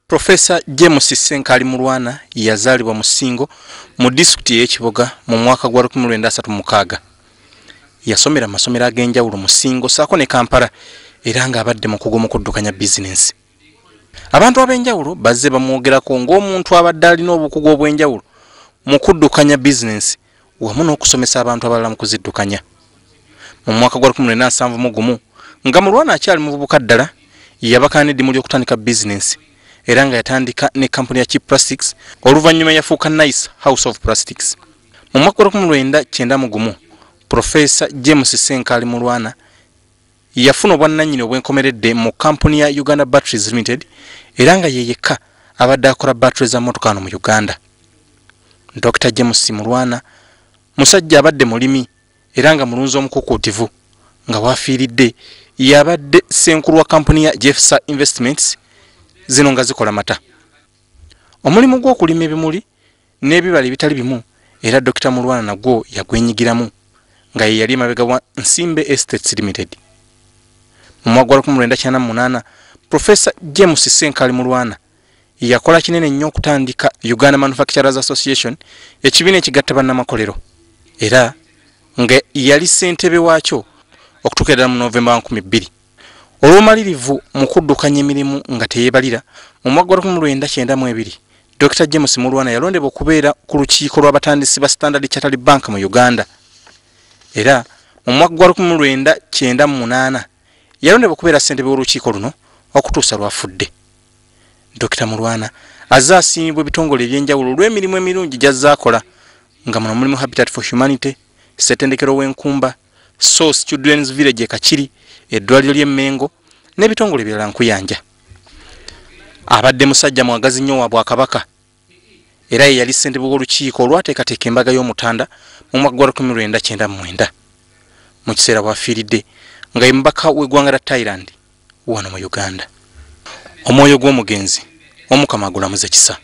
Professor James Senkali Mulwana yazalibwa mu Ssingo mu district y'Ekiboga mu mwaka gwa 1936. Yasomera amasomero ag'enjawulo mu Ssingo saako ne Kampala era ng'abadde mu kugomo kuddukanya bizinensi. Abantu ab'enjawulo bazze bamwogerako ng'omuntu abadde alina obukugu obw'enjawulo mu kuddukanya bizinensi wamu n'okusomesa abantu abalala mu kuziddukanya. Mu mwaka gwa 1971 nga Mulwana akyali muvubuka ddala yabakaana eddimu ly'okutandika bizinensi era nga yatandika ne kampuni ya Cheap Plastics oluvannyuma yafuuka Nice House of Plastics. Mu mwaka gwa 1991 Professor James Senkali Mulwana yafuna obwannannyini obwenkomeredde mu kampuni ya Uganda Batteries Limited era nga yeyekka abadde akola battery za mmotoka mu Uganda. Dr. James Mulwana musajja abadde mulimi era nga mulunzi omukukuutivu nga wafiiridde yabadde ssenkulu wa kampuni ya Jeffsa Investments zino nga zikola mata. Omulimu gw'okulima ebimuli n'ebibala ebitali bimu era Dr. Mulwana nagwo yagwenyigiramu nga ye yali emabega wa Nsimbe Estates Limited. Mu mwaka gwa 1998 Professor James Senkali Mulwana yakola kinene nnyo okutandika Uganda Manufacturers Association ekibiina ekigatta bannamakolero era nga yali ssentebe waakyo okutuukira mu Novemba 2000. Olw'omalirivu mu kuddukanya emirimu nga teyeebalira mu mwaka gwa 1992 Dr. James Mulwana yalondebwa okubeera ku lukiiko lw'abatandisi ba Standard Chartered Bank mu Uganda era mu mwaka gwa 1998 yalondebwa okubeera ssentebe w'olukiiko luno okutuusa lwafudde. Dr. Mulwana azze asiimibwa ebitongole eby'enjawulo olw'emirimu emirungi gy'azze nga muno mulimu Habitat for Humanity, Ssettendekero w'Enkumba, Source Children's Village e Kachiri, eddwaliro ly'e Mengo n'ebitongole ebirala nkuyanja. Abadde musajja mwagazi nnyo wa Bwakabaka era ye yali ssentebe w'olukiiko olwateekateeka embaga y'Omutanda mu mwaka gwa 1999 mu kiseera bw'afiiridde nga ye mubaka w'eggwanga lya Thailand wano mu Uganda. Omwoyo gw'omugenzi Omukama agulamuze kisa.